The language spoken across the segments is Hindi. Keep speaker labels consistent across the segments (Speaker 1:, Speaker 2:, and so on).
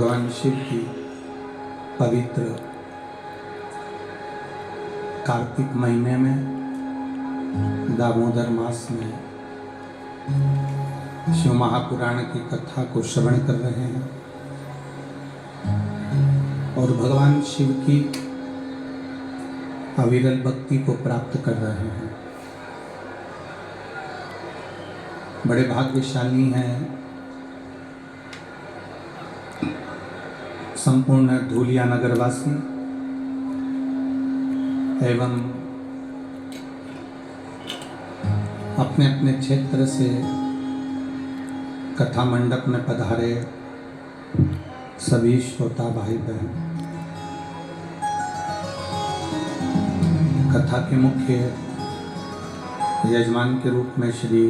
Speaker 1: भगवान शिव की पवित्र कार्तिक महीने में दामोदर मास में शिव महापुराण की कथा को श्रवण कर रहे हैं और भगवान शिव की अविरल भक्ति को प्राप्त कर रहे हैं। बड़े भाग्यशाली हैं संपूर्ण धूलिया नगरवासी एवं अपने अपने क्षेत्र से कथा मंडप में पधारे सभी श्रोता भाई बहन। कथा के मुख्य यजमान के रूप में श्री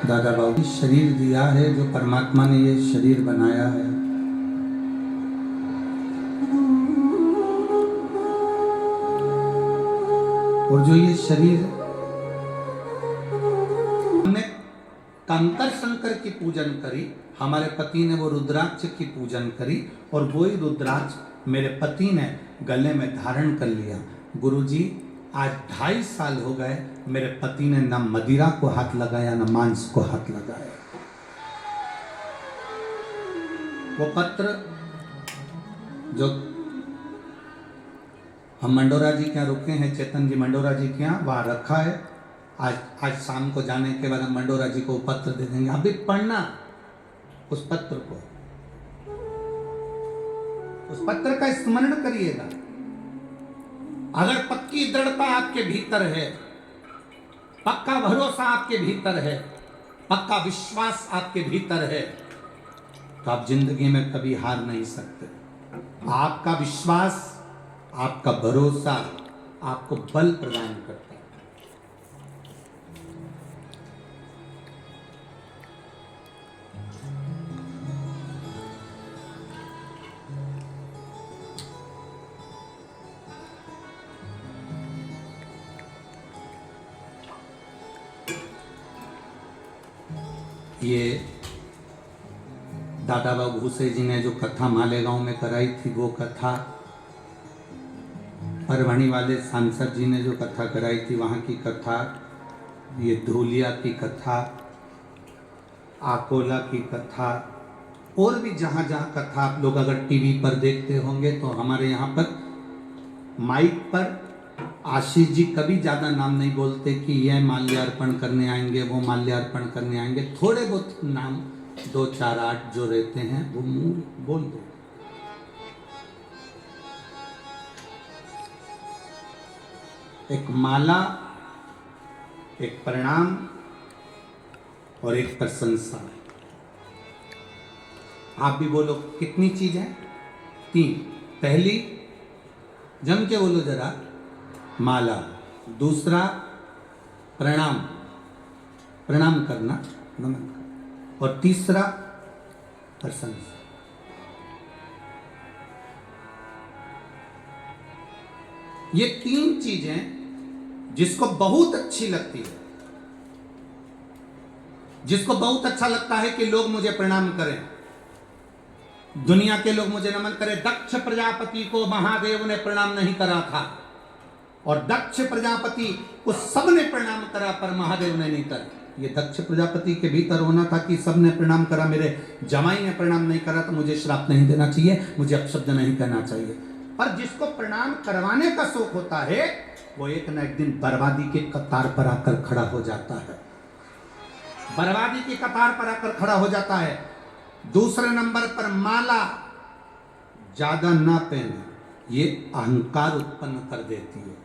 Speaker 1: दादा बाबू शरीर दिया है, जो परमात्मा ने ये शरीर बनाया है। और जो ये शरीर हमने कंकर शंकर की पूजन करी, हमारे पति ने वो रुद्राक्ष की पूजन करी और वही रुद्राक्ष मेरे पति ने गले में धारण कर लिया। गुरुजी, आज 2.5 साल हो गए, मेरे पति ने न मदिरा को हाथ लगाया न मांस को हाथ लगाया। वो पत्र जो हम मंडोरा जी के यहाँ रुके हैं, चेतन जी मंडोरा जी के यहाँ, वहाँ रखा है। आज शाम को जाने के बाद हम मंडोरा जी को पत्र दे देंगे, आप भी पढ़ना उस पत्र को, उस पत्र का स्मरण करिएगा। अगर पक्की दृढ़ता आपके भीतर है, पक्का भरोसा आपके भीतर है, पक्का विश्वास आपके भीतर है, तो आप जिंदगी में कभी हार नहीं सकते। आपका विश्वास, आपका भरोसा आपको बल प्रदान करता है। ये दादा बाबू भूसे जी ने जो कथा मालेगांव में कराई थी, वो कथा परभणी वाले सांसद जी ने जो कथा कराई थी, वहाँ की कथा, ये धूलिया की कथा, आकोला की कथा, और भी जहाँ जहाँ कथा आप लोग अगर टीवी पर देखते होंगे, तो हमारे यहाँ पर माइक पर आशीष जी कभी ज़्यादा नाम नहीं बोलते कि यह माल्यार्पण करने आएंगे, वो माल्यार्पण करने आएंगे। थोड़े बहुत नाम 2, 4, 8 जो रहते हैं वो मुंह बोल दो। एक माला, एक प्रणाम और एक प्रशंसा। आप भी बोलो, कितनी चीज है? 3। पहली, जम के बोलो जरा, माला। दूसरा, प्रणाम, प्रणाम करना, नमन करना। और तीसरा, प्रशंसा। ये 3 चीजें जिसको बहुत अच्छी लगती है, जिसको बहुत अच्छा लगता है कि लोग मुझे प्रणाम करें, दुनिया के लोग मुझे नमन करें। दक्ष प्रजापति को महादेव ने प्रणाम नहीं करा था, और दक्ष प्रजापति को सबने प्रणाम करा, पर महादेव ने नहीं करा। ये दक्ष प्रजापति के भीतर होना था कि सबने प्रणाम करा, मेरे जमाई ने प्रणाम नहीं करा तो मुझे श्राप नहीं देना चाहिए, मुझे अपशब्द नहीं कहना चाहिए। पर जिसको प्रणाम करवाने का शौक होता है, वो एक न एक दिन बर्बादी के कतार पर आकर खड़ा हो जाता है, बर्बादी की कतार पर आकर खड़ा हो जाता है। दूसरे नंबर पर, माला ज्यादा ना पहने, ये अहंकार उत्पन्न कर देती है।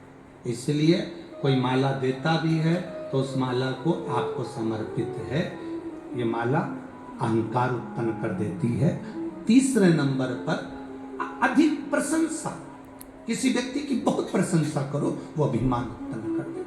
Speaker 1: इसलिए कोई माला देता भी है तो उस माला को आपको समर्पित है, ये माला अहंकार उत्पन्न कर देती है। तीसरे नंबर पर, अधिक प्रशंसा, किसी व्यक्ति की बहुत प्रशंसा करो, वो अभिमान उत्पन्न कर देती है।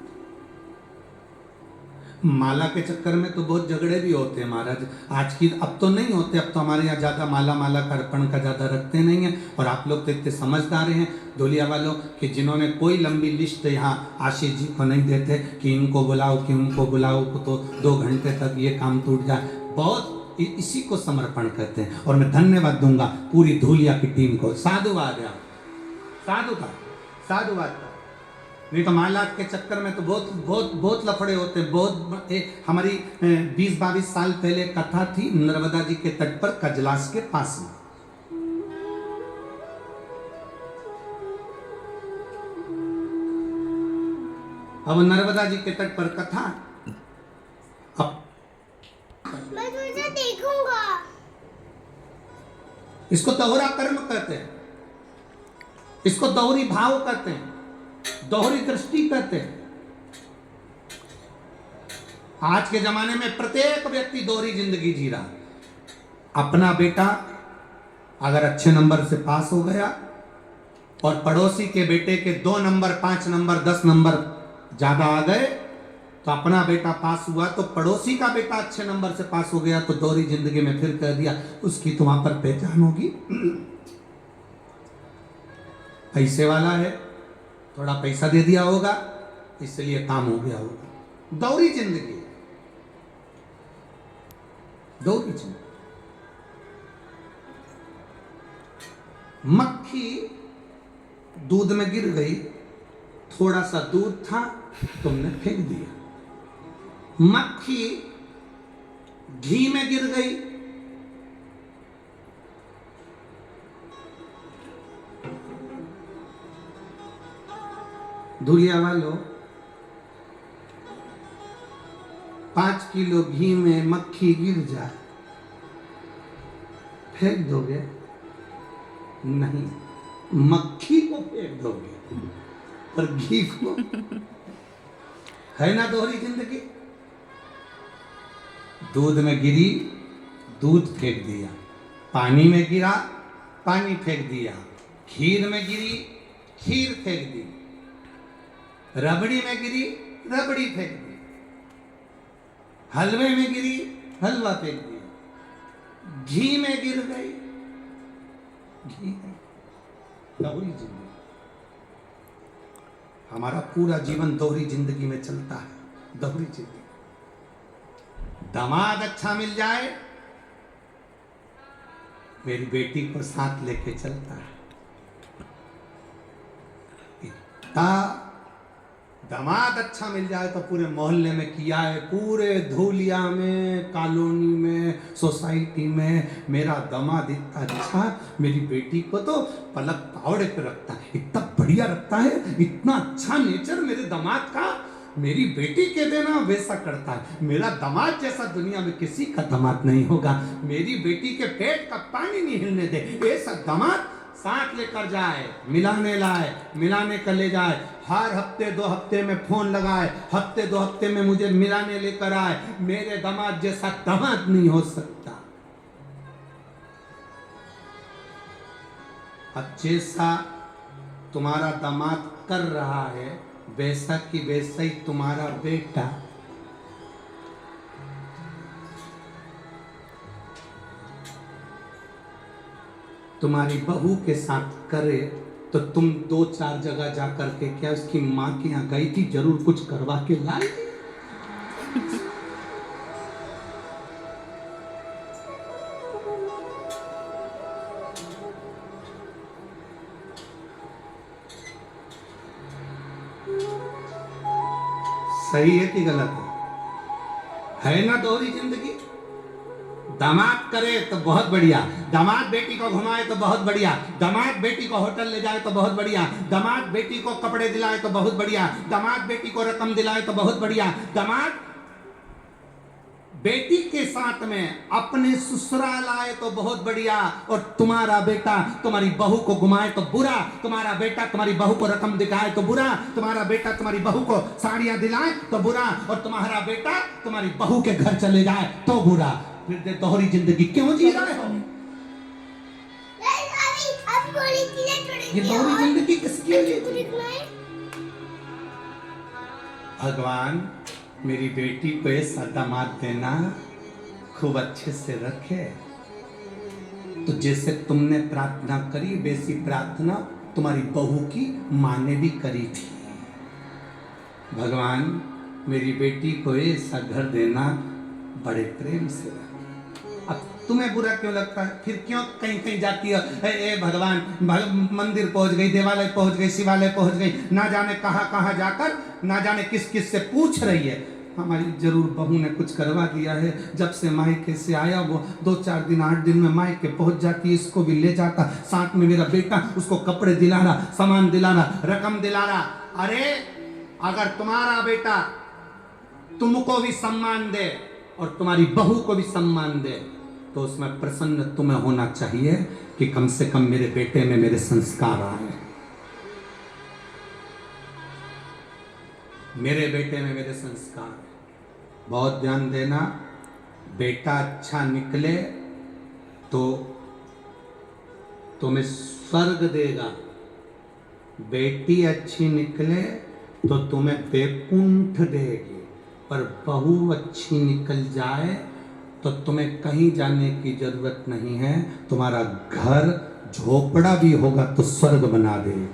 Speaker 1: माला के चक्कर में तो बहुत झगड़े भी होते हैं महाराज। आज की, अब तो नहीं होते, अब तो हमारे यहाँ ज़्यादा माला का अर्पण का ज़्यादा रखते नहीं है। और आप लोग तो इतने समझदार हैं धोलिया वालों कि जिन्होंने कोई लंबी लिस्ट यहाँ आशीष जी को नहीं देते कि इनको बुलाओ कि उनको बुलाओ, तो 2 घंटे तक ये काम टूट जाए। बहुत इसी को समर्पण कहते हैं। और मैं धन्यवाद दूंगा पूरी धूलिया की टीम को। साधुवाद है, साधुवाद था। नहीं तो मालात के चक्कर में तो बहुत बहुत बहुत लफड़े होते हैं। बहुत हमारी 20-22 साल पहले कथा थी नर्मदा जी के तट पर, कजलास के पास में। अब नर्मदा जी के तट पर कथा, अब
Speaker 2: मैं तुझे देखूंगा।
Speaker 1: इसको दोहरा कर्म कहते हैं, इसको दोहरी भाव कहते हैं, दोहरी दृष्टि कहते हैं। आज के जमाने में प्रत्येक व्यक्ति दोहरी जिंदगी जी रहा। अपना बेटा अगर अच्छे नंबर से पास हो गया और पड़ोसी के बेटे के 2 नंबर, 5 नंबर, 10 नंबर ज्यादा आ गए, तो अपना बेटा पास हुआ तो पड़ोसी का बेटा अच्छे नंबर से पास हो गया, तो दोहरी जिंदगी में फिर कह दिया उसकी तो वहां पर पहचान होगी, पैसे वाला है, थोड़ा पैसा दे दिया होगा इसलिए काम हो गया होगा। दोहरी जिंदगी, दोहरी जिंदगी। मक्खी दूध में गिर गई, थोड़ा सा दूध था तुमने फेंक दिया। मक्खी घी में गिर गई, धुलिया वालों 5 किलो घी में मक्खी गिर जाए फेंक दोगे? नहीं, मक्खी को फेंक दोगे पर घी को। है ना दोहरी जिंदगी। दूध में गिरी, दूध फेंक दिया, पानी में गिरा, पानी फेंक दिया, खीर में गिरी, खीर फेंक दी, रबड़ी में गिरी, रबड़ी फेंक दी, हलवे में गिरी, हलवा फेंक दिया, घी में गिर गई, घी। दोहरी जिंदगी। हमारा पूरा जीवन दोहरी जिंदगी में चलता है, दोहरी जिंदगी। दामाद अच्छा मिल जाए, मेरी बेटी को साथ लेके चलता है। इतना दामाद अच्छा मिल जाए तो पूरे मोहल्ले में किया है, पूरे धूलिया में, कॉलोनी में, सोसाइटी में मेरा दामाद इतना अच्छा, मेरी बेटी को तो पलक पावड़े पे रखता है, इतना बढ़िया रखता है, इतना अच्छा नेचर मेरे दामाद का, मेरी बेटी के देना वैसा करता है। मेरा दामाद जैसा दुनिया में किसी का दामाद नहीं होगा, मेरी बेटी के पेट का पानी नहीं हिलने दे, ऐसा दामाद साथ लेकर जाए, मिलाने लाए, मिलाने कर ले जाए, हर हफ्ते 2 हफ्ते में फोन लगाए, हफ्ते 2 हफ्ते में मुझे मिलाने लेकर आए। मेरे दामाद जैसा दामाद नहीं हो सकता। अब जैसा तुम्हारा दामाद कर रहा है वैसा की वैसा ही तुम्हारा बेटा तुम्हारी बहू के साथ करे, तो तुम 2-4 जगह जा करके क्या उसकी माँ के यहाँ गई थी, जरूर कुछ करवा के लाई। सही है कि गलत है ना दोहरी जिंदगी। दामाद करे तो बहुत बढ़िया, दामाद बेटी को घुमाए तो बहुत बढ़िया, दामाद बेटी को होटल ले जाए तो बहुत बढ़िया, दामाद बेटी को कपड़े दिलाए तो बहुत बढ़िया, दामाद बेटी को रकम दिलाए तो बहुत बढ़िया, दामाद बेटी के साथ में अपने ससुराल आए तो बहुत बढ़िया, और तुम्हारा बेटा तुम्हारी बहू को घुमाए तो बुरा, तुम्हारा बेटा तुम्हारी बहू को रकम दिखाए तो बुरा, तुम्हारा बेटा तुम्हारी बहू को साड़ियां दिलाए तो बुरा, और तुम्हारा बेटा तुम्हारी बहू के घर चले जाए तो बुरा। फिर दोहरी जिंदगी क्यों जी रहे हो? ये दोहरी जिंदगी किसके लिए? भगवान मेरी बेटी को ऐसा दामाद देना, खूब अच्छे से रखे, तो जैसे तुमने प्रार्थना करी वैसी प्रार्थना तुम्हारी बहू की माँ ने भी करी थी। भगवान मेरी बेटी को ऐसा घर देना, बड़े प्रेम से रखे, अब तुम्हें बुरा क्यों लगता है? फिर क्यों कहीं कहीं जाती है? ए भगवान, मंदिर पहुंच गई, देवालय पहुंच गई, शिवालय पहुंच गई, ना जाने कहाँ कहाँ जाकर ना जाने किस किस से पूछ रही है। हमारी जरूर बहू ने कुछ करवा दिया है। जब से मायके से आया वो 2-4 दिन 8 दिन में मायके पहुंच जाती, इसको भी ले जाता, साथ में मेरा बेटा, उसको कपड़े दिलाना, सामान दिलाना, रकम दिलाना। अरे अगर तुम्हारा बेटा तुमको भी सम्मान दे और तुम्हारी बहू को भी सम्मान दे तो उसमें प्रसन्न तुम्हें होना चाहिए कि कम से कम मेरे बेटे में मेरे संस्कार आए, मेरे बेटे में मेरे संस्कार। बहुत ध्यान देना, बेटा अच्छा निकले तो तुम्हें स्वर्ग देगा, बेटी अच्छी निकले तो तुम्हें वैकुंठ देगी। पर बहू अच्छी निकल जाए तो तुम्हें कहीं जाने की जरूरत नहीं है, तुम्हारा घर झोपड़ा भी होगा तो स्वर्ग बना देगी।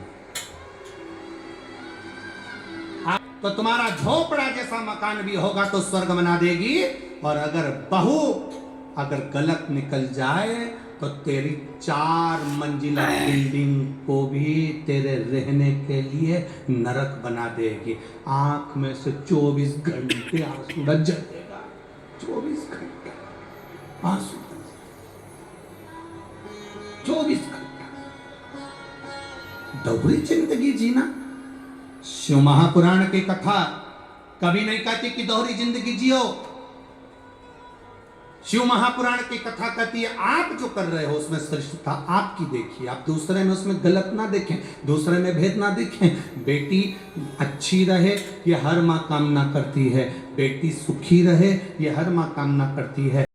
Speaker 1: तो तुम्हारा झोपड़ा जैसा मकान भी होगा तो स्वर्ग बना देगी। और अगर बहू अगर गलत निकल जाए तो तेरी 4 मंजिला बिल्डिंग को भी तेरे रहने के लिए नरक बना देगी। आंख में से 24 घंटे आंसू झरेगा, 24 घंटे आंसू, 24 घंटा दोहरी जिंदगी जीना। शिव महापुराण की कथा कभी नहीं कहती कि दोहरी जिंदगी जियो। शिव महापुराण की कथा कहती है आप जो कर रहे हो उसमें श्रेष्ठता आपकी देखिए, आप दूसरे में उसमें गलत ना देखें, दूसरे में भेद ना देखें। बेटी अच्छी रहे ये हर माँ कामना करती है, बेटी सुखी रहे ये हर माँ कामना करती है।